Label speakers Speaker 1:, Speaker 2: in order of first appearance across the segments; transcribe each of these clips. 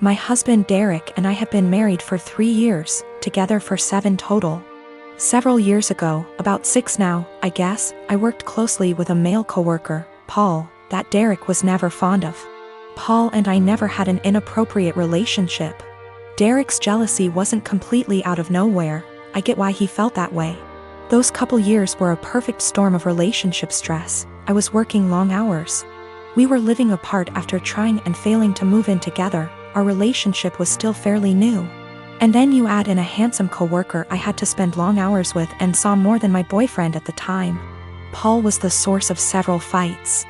Speaker 1: My husband Derek and I have been married for 3 years, together for 7 total. Several years ago, about 6 now, I guess, I worked closely with a male coworker, Paul, that Derek was never fond of. Paul and I never had an inappropriate relationship. Derek's jealousy wasn't completely out of nowhere. I get why he felt that way. Those couple years were a perfect storm of relationship stress. I was working long hours. We were living apart after trying and failing to move in together. Our relationship was still fairly new. And then you add in a handsome coworker I had to spend long hours with and saw more than my boyfriend at the time. Paul was the source of several fights.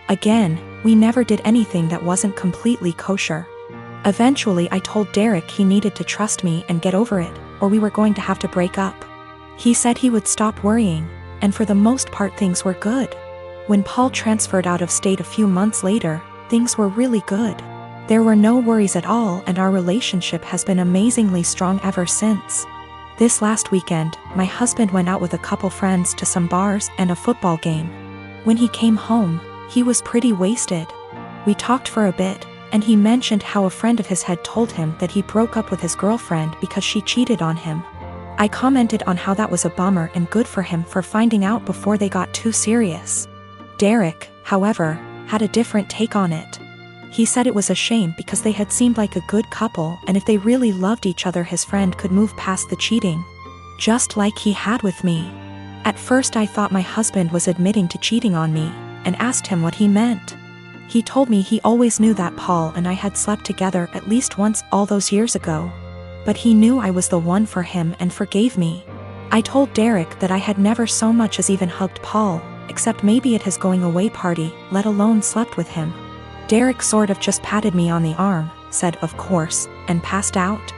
Speaker 1: Again, we never did anything that wasn't completely kosher. Eventually I told Derek he needed to trust me and get over it, or we were going to have to break up. He said he would stop worrying, and for the most part things were good. When Paul transferred out of state a few months later, things were really good. There were no worries at all, and our relationship has been amazingly strong ever since. This last weekend, my husband went out with a couple friends to some bars and a football game. When he came home, he was pretty wasted. We talked for a bit, and he mentioned how a friend of his had told him that he broke up with his girlfriend because she cheated on him. I commented on how that was a bummer and good for him for finding out before they got too serious. Derek, however, had a different take on it. He said it was a shame because they had seemed like a good couple, and if they really loved each other his friend could move past the cheating. Just like he had with me. At first I thought my husband was admitting to cheating on me, and asked him what he meant. He told me he always knew that Paul and I had slept together at least once all those years ago. But he knew I was the one for him and forgave me. I told Derek that I had never so much as even hugged Paul, except maybe at his going away party, let alone slept with him. Derek sort of just patted me on the arm, said of course, and passed out.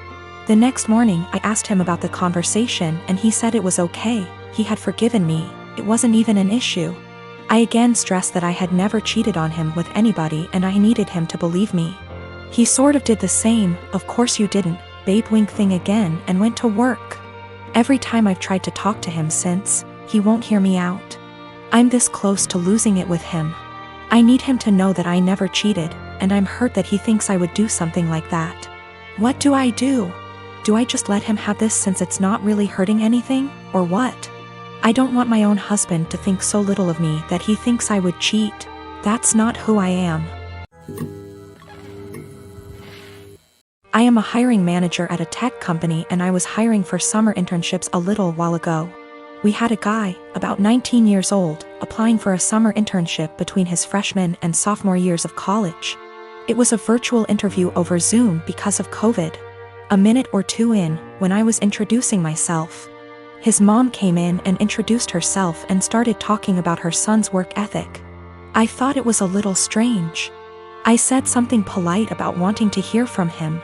Speaker 1: The next morning I asked him about the conversation and he said it was okay, he had forgiven me, it wasn't even an issue. I again stressed that I had never cheated on him with anybody and I needed him to believe me. He sort of did the same, of course you didn't, babe wink thing again, and went to work. Every time I've tried to talk to him since, he won't hear me out. I'm this close to losing it with him. I need him to know that I never cheated, and I'm hurt that he thinks I would do something like that. What do I do? Do I just let him have this since it's not really hurting anything, or what? I don't want my own husband to think so little of me that he thinks I would cheat. That's not who I am. I am a hiring manager at a tech company and I was hiring for summer internships a little while ago. We had a guy, about 19 years old, applying for a summer internship between his freshman and sophomore years of college. It was a virtual interview over Zoom because of COVID. A minute or two in, when I was introducing myself, his mom came in and introduced herself and started talking about her son's work ethic. I thought it was a little strange. I said something polite about wanting to hear from him.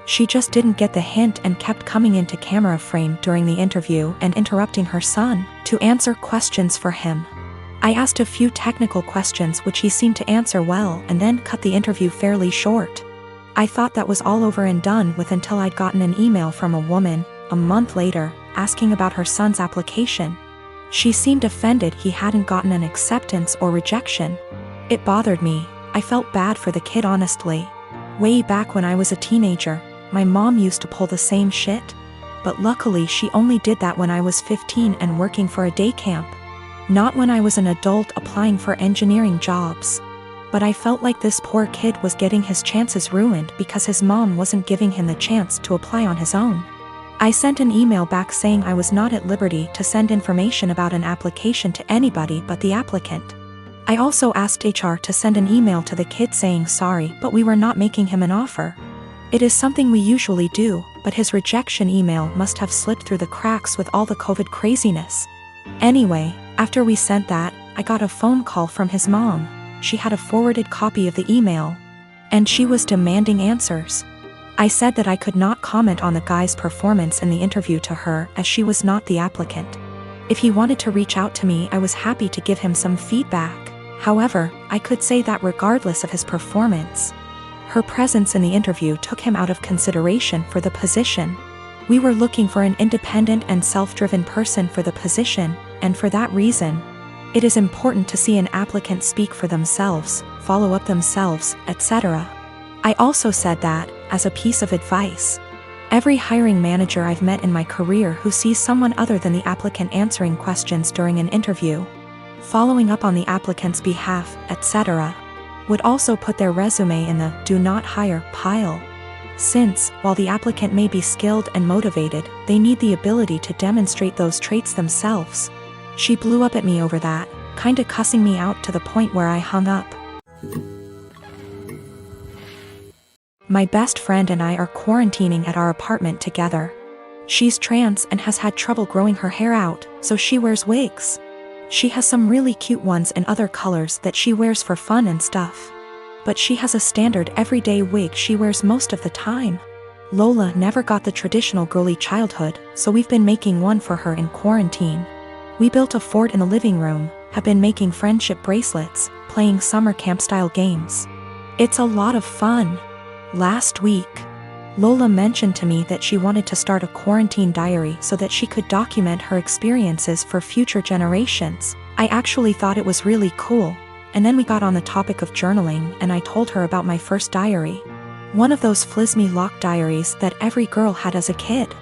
Speaker 1: She just didn't get the hint and kept coming into camera frame during the interview and interrupting her son to answer questions for him. I asked a few technical questions which he seemed to answer well and then cut the interview fairly short. I thought that was all over and done with until I'd gotten an email from a woman, a month later, asking about her son's application. She seemed offended he hadn't gotten an acceptance or rejection. It bothered me. I felt bad for the kid honestly. Way back when I was a teenager, my mom used to pull the same shit. But luckily she only did that when I was 15 and working for a day camp. Not when I was an adult applying for engineering jobs. But I felt like this poor kid was getting his chances ruined because his mom wasn't giving him the chance to apply on his own. I sent an email back saying I was not at liberty to send information about an application to anybody but the applicant. I also asked HR to send an email to the kid saying sorry, but we were not making him an offer. It is something we usually do, but his rejection email must have slipped through the cracks with all the COVID craziness. Anyway, after we sent that, I got a phone call from his mom. She had a forwarded copy of the email, and she was demanding answers. I said that I could not comment on the guy's performance in the interview to her as she was not the applicant. If he wanted to reach out to me, I was happy to give him some feedback. However, I could say that regardless of his performance, her presence in the interview took him out of consideration for the position. We were looking for an independent and self-driven person for the position, and for that reason, it is important to see an applicant speak for themselves, follow up themselves, etc. I also said that, as a piece of advice. Every hiring manager I've met in my career who sees someone other than the applicant answering questions during an interview, following up on the applicant's behalf, etc., would also put their resume in the "do not hire" pile. Since, while the applicant may be skilled and motivated, they need the ability to demonstrate those traits themselves. She blew up at me over that, kinda cussing me out to the point where I hung up. My best friend and I are quarantining at our apartment together. She's trans and has had trouble growing her hair out, so she wears wigs. She has some really cute ones in other colors that she wears for fun and stuff. But she has a standard everyday wig she wears most of the time. Lola never got the traditional girly childhood, so we've been making one for her in quarantine. We built a fort in the living room, have been making friendship bracelets, playing summer camp-style games. It's a lot of fun. Last week, Lola mentioned to me that she wanted to start a quarantine diary so that she could document her experiences for future generations. I actually thought it was really cool, and then we got on the topic of journaling and I told her about my first diary. One of those flismy lock diaries that every girl had as a kid.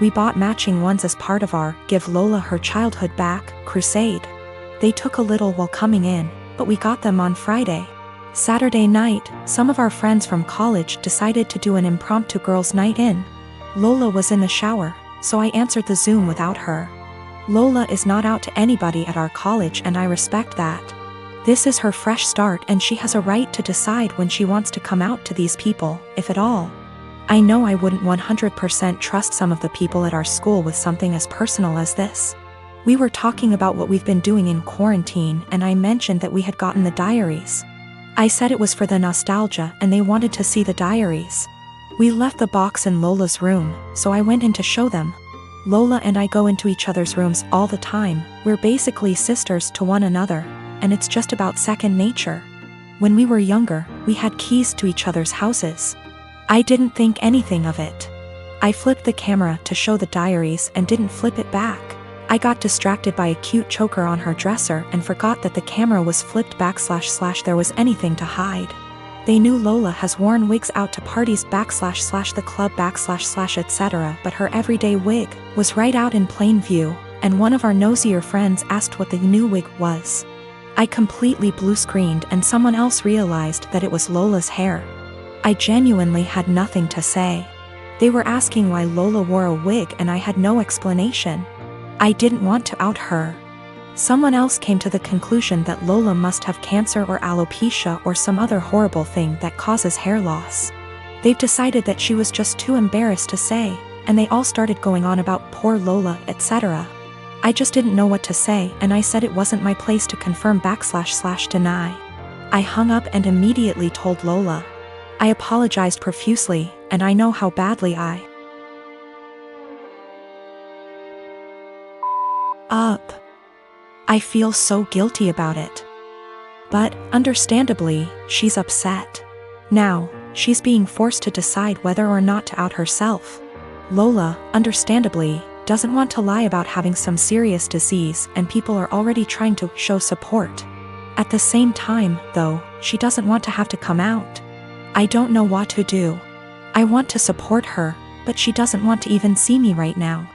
Speaker 1: We bought matching ones as part of our "Give Lola Her Childhood Back" crusade. They took a little while coming in, but we got them on Friday. Saturday night, some of our friends from college decided to do an impromptu girls' night in. Lola was in the shower, so I answered the Zoom without her. Lola is not out to anybody at our college and I respect that. This is her fresh start and she has a right to decide when she wants to come out to these people, if at all. I know I wouldn't 100% trust some of the people at our school with something as personal as this. We were talking about what we've been doing in quarantine and I mentioned that we had gotten the diaries. I said it was for the nostalgia and they wanted to see the diaries. We left the box in Lola's room, so I went in to show them. Lola and I go into each other's rooms all the time, we're basically sisters to one another, and it's just about second nature. When we were younger, we had keys to each other's houses. I didn't think anything of it. I flipped the camera to show the diaries and didn't flip it back. I got distracted by a cute choker on her dresser and forgot that the camera was flipped back / there was anything to hide. They knew Lola has worn wigs out to parties / the club / etc., but her everyday wig was right out in plain view, and one of our nosier friends asked what the new wig was. I completely blue-screened and someone else realized that it was Lola's hair. I genuinely had nothing to say. They were asking why Lola wore a wig and I had no explanation. I didn't want to out her. Someone else came to the conclusion that Lola must have cancer or alopecia or some other horrible thing that causes hair loss. They've decided that she was just too embarrassed to say, and they all started going on about poor Lola, etc. I just didn't know what to say and I said it wasn't my place to confirm / deny. I hung up and immediately told Lola. I apologized profusely, and I know how badly I feel so guilty about it. But, understandably, she's upset. Now, she's being forced to decide whether or not to out herself. Lola, understandably, doesn't want to lie about having some serious disease and people are already trying to show support. At the same time, though, she doesn't want to have to come out. I don't know what to do. I want to support her, but she doesn't want to even see me right now.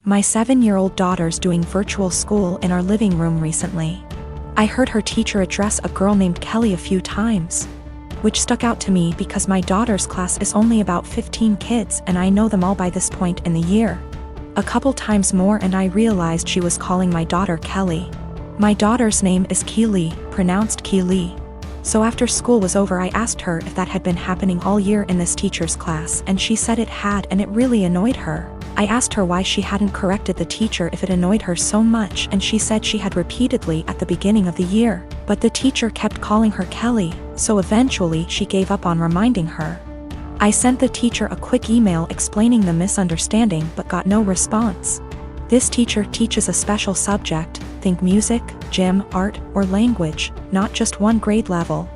Speaker 1: My 7-year-old daughter's doing virtual school in our living room recently. I heard her teacher address a girl named Kelly a few times, which stuck out to me because my daughter's class is only about 15 kids and I know them all by this point in the year. A couple times more and I realized she was calling my daughter Kelly. My daughter's name is Keely, pronounced Keely. So after school was over I asked her if that had been happening all year in this teacher's class and she said it had and it really annoyed her. I asked her why she hadn't corrected the teacher if it annoyed her so much and she said she had repeatedly at the beginning of the year, but the teacher kept calling her Kelly, so eventually she gave up on reminding her. I sent the teacher a quick email explaining the misunderstanding but got no response. This teacher teaches a special subject, think music, gym, art, or language, not just one grade level.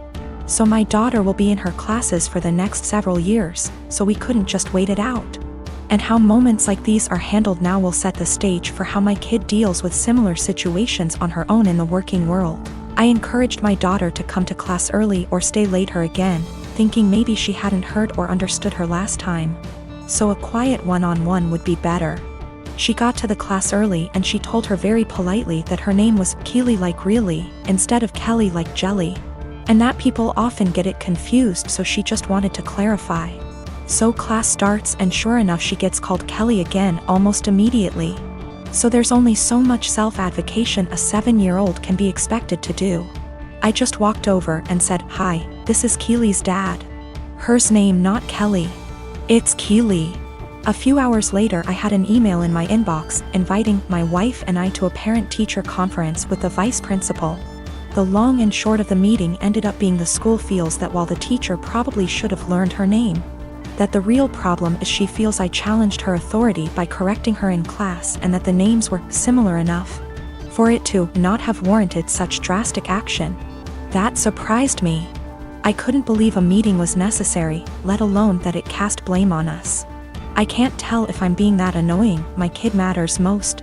Speaker 1: So my daughter will be in her classes for the next several years, so we couldn't just wait it out. And how moments like these are handled now will set the stage for how my kid deals with similar situations on her own in the working world. I encouraged my daughter to come to class early or stay later again, thinking maybe she hadn't heard or understood her last time. So a quiet one-on-one would be better. She got to the class early and she told her very politely that her name was Keely like really, instead of Kelly like jelly. And that people often get it confused, so she just wanted to clarify. So class starts and sure enough she gets called Kelly again almost immediately. So there's only so much self-advocation a 7-year-old can be expected to do. I just walked over and said, "Hi, this is Keely's dad. Hers name not Kelly. It's Keely." A few hours later I had an email in my inbox inviting my wife and I to a parent-teacher conference with the vice principal. The long and short of the meeting ended up being the school feels that while the teacher probably should have learned her name, that the real problem is she feels I challenged her authority by correcting her in class and that the names were similar enough for it to not have warranted such drastic action. That surprised me. I couldn't believe a meeting was necessary, let alone that it cast blame on us. I can't tell if I'm being that annoying, my kid matters most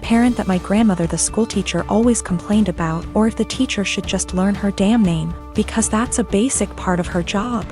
Speaker 1: parent that my grandmother the schoolteacher always complained about, or if the teacher should just learn her damn name, because that's a basic part of her job.